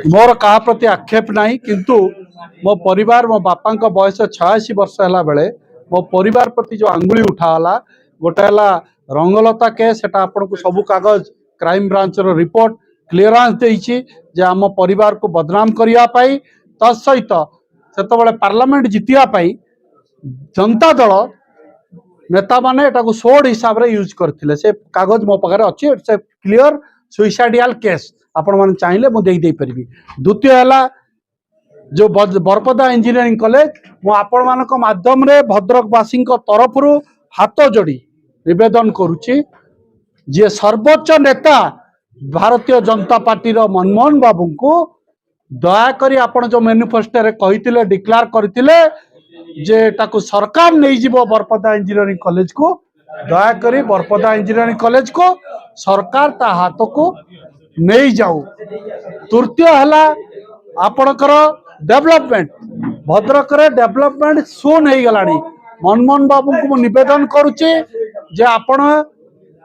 मोर कहा प्रति आक्षेप नहीं किंतु मो परिवार मो बापा बयस 86 वर्ष है बेले मो परिवार प्रति जो आंगुली उठाला गोटे है रंगलता केस सेटा आपन को सबू कागज क्राइम ब्रांच रो रिपोर्ट क्लीयरेंस देछि जे आम परिवार को बदनाम करिया पाई तत्सहित सेतबेले पार्लियामेंट जितिया पाई जनता दल नेता माने एटा को सोड हिसाब रे यूज करथिले से कागज मो पाखरे अछि इट्स ए क्लियर सुइसाइडियल केस आपण माने चाहिले मु देई परिबी। द्वितीय है जो बरपदा इंजीनियरिंग कॉलेज मु आपण मानक माध्यम रे भद्रकवासी तरफ हाथ जोड़ी निवेदन करुच्ची जे सर्वोच्च नेता भारतीय जनता पार्टी रो मनमोहन बाबू को दयाकोरी आपण जो मैनिफेस्टो रे कहितिले डिक्लेयर करथिले जे ताकू सरकार नहीं जीवो बरपदा इंजीनियरिंग कॉलेज को दयाकोरी बरपदा इंजीनियरिंग कॉलेज को सरकार ता हाथ को नहीं जाऊ। तृतीय है आपणकर डेवलपमेंट भद्रक डेवलपमेंट सुन हो गला मनमोहन बाबू को निवेदन करुचे जे आपण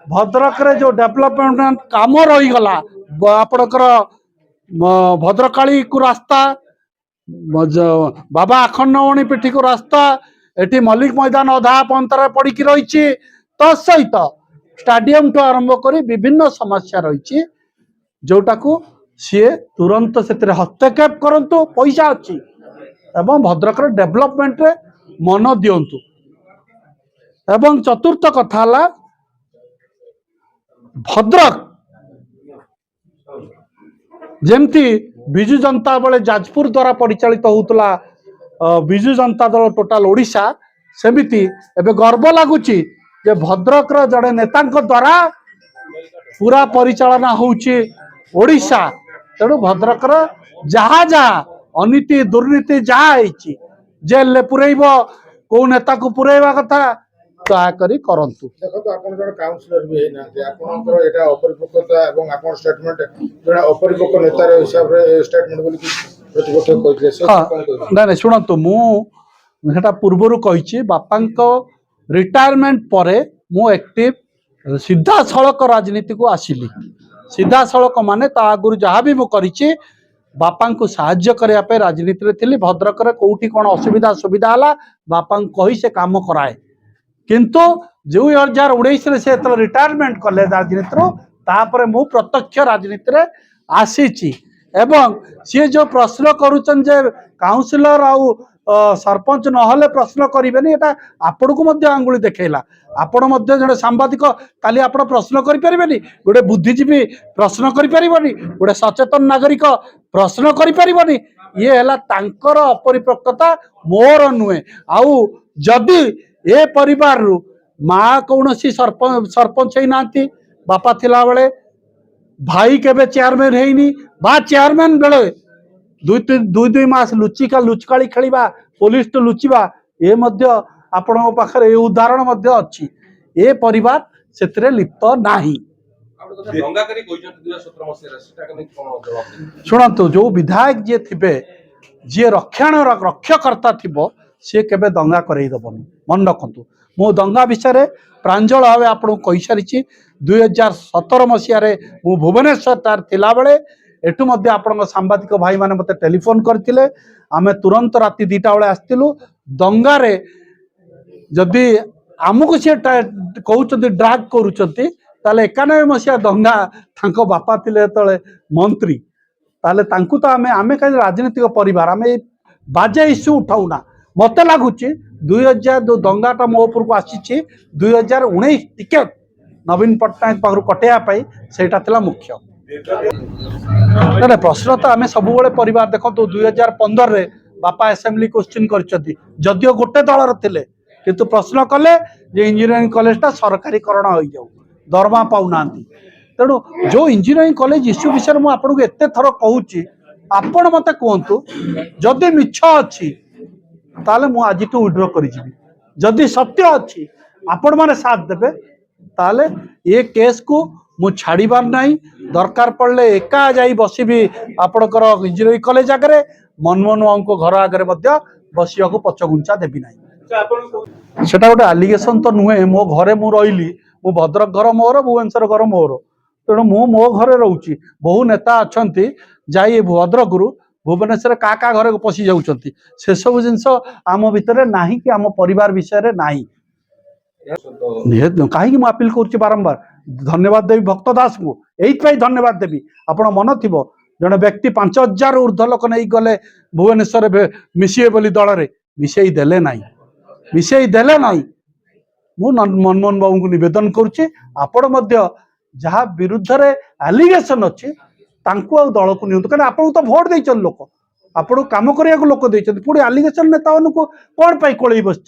भद्रक जो डेवलपमेंट काम रहीगला आपणकर भद्रकाली को रास्ता बाबा आखंडमणि पीठी को रास्ता एटी मल्लिक मैदान अधा पंतर पड़ी रही तत्सहित स्टाडियम ठू आरंभ कर विभिन्न समस्या रही जोटा को सी तुरंत से हस्तक्षेप करंतु पैसा अच्छी एवं भद्रक डेवलपमेंट रे मन दिंतु। एवं चतुर्थ कथा है भद्रक जेमती विजु जनता बेले जाजपुर द्वारा परिचालित होउतला विजु जनता दल टोटाल ओडिशा सेमिति एबे गर्व लागुची जे भद्रक रो जड़े नेता द्वारा पूरा परिचालना होउची ओडिशा तेणु भद्रक जहा जहा अनीति दुर्नीति जहा होइची जेल ले पुरैब को नेता को पुरैबा कथा दयाकोरी करंतु। देखो आपण जण काउंसिलर भी हेना जे आपनकर एटा अपरिपक्वता एवं आपण स्टेटमेंट जणा अपरिपक्व नेता रे हिसाब रे स्टेटमेंट बोली प्रतिपक्ष कहितले से कोन कहि ना सुनंतु मु हेटा पूर्वरु कहिछि बापांको रिटायरमेंट परे मु एक्टिव सीधा सड़क राजनीति को आसिली सीधा सड़क माने ता आगुरु जहाँ भी मु करिछि बापा को साहाय्य करने पे राजनीति रे थिली भद्रक रे कोठी कोन असुविधा सुविधा हला बापा कही से काम कराए किंतु जो 2019 से रिटायरमेंट कले राजनीति तापर मु प्रत्यक्ष राजनीति रे आसीची एवं सी जो प्रश्न करुचन जे काउंसिलर आउ सरपंच नहले प्रश्न करेंगे एटा आपण को मध्य आंगुली देखैला आपण मध्य जने सांबादिक काली आपण प्रश्न करि परिबेनी गोटे बुद्धिजीवी प्रश्न करि परिबनी गोटे सचेतन नागरिक प्रश्न करि परिबनी ये हैला तांकर अपरिपक्वता मोर नुहे आउ जदि ए परिवार रु माँ कौन सी सरपंच ही नांती बापा थिला बेले भाई केबे चेयरमैन हेनी बा चेयरमैन बेले दुई मास लुचिका लुचकाली खेलिबा पुलिस तो लुचिबा ए मध्य आपन पाखरे ए उदाहरण मध्य अछि ए परिवार सेतरे लिप्त नाही। शुणु जो विधायक जी थे जी रक्षकर्ता थिबो सी केबे दंगा करई दबनी मन रखु मो दंगा विषय प्रांजल भाव आपको कही सारी 2017 मसीह मु भुवनेश्वर तार थिला बेले एठू मध्य आपण सांबादिक भाई माने मते टेलीफोन करथिले आमे तुरंत राति 2टा बेले आस्तिलु दंगा रे जदि आमको सी कहते ड्राग करुँच ताले 91 मसीहा दंगा तांको बापा थिले तले मंत्री ताले तांकु तो आमे कहीं राजनीतिक परिवार आमे बाजे इश्यू उठाऊना मते लगुच 2000 जो दंगाटा मो उपर को आसी 2019 टिकेट नवीन पट्टनायक पाखु कटेया से मुख्य ना प्रश्न तो आम सब परिवार देखो 2015 रे बापा असेंबली क्वेश्चन करदियो गोटे दलर थिले किंतु प्रश्न कले जे इंजीनियरिंग कॉलेजटा सरकारीकरण हो जाऊ दरमा पाऊना तेणु जो इंजीनियरिंग कॉलेज इश्यू विषय में आपको एत थर कहूँ आपण मत कहतु जदि मिछ अच्छी ताले मु आज विड्रॉ करी सत्य अच्छी आपण मैंने साथ देवे ताले ये केस को मु छाड़बार नहीं दरकार पड़े एका जाई बसबी आपणकर इंजीनियरिंग कॉलेज आगे मनमोहन बाबू को घर आगे बसिया पचघुंचा देवी ना सेटा गोटे आलिगेसन तो नुहे मो घरे मु रही मु भद्रक घर मोर भुवनेश्वर घर मोर तेणु मु मो घरे रोची बहु नेता अच्छा जाई भद्रकरू भुवनेश्वर का घर पशि जाऊँच से सब जिनस आम भितर नाही कि आम परिवार विषय नाही कहीं मुझे अपील करुच्ची बारंबार धन्यवाद देवी भक्त दास को यही धन्यवाद देवी आपण मन थी जड़े व्यक्ति 5000 ऊर्ध्व लोक नहीं गले भुवनेश्वर मिशे बोली दल में मिसई देले ना मु मनमोहन बाबू को निवेदन करुच्ची आपण जहाँ विरुद्ध रे एलिगेशन अच्छी दल को नियंतु कहीं आपको तो भोट देचन लोक आपको काम करने लोक देते पुणी एलिगेशन नेता कौन कोल बस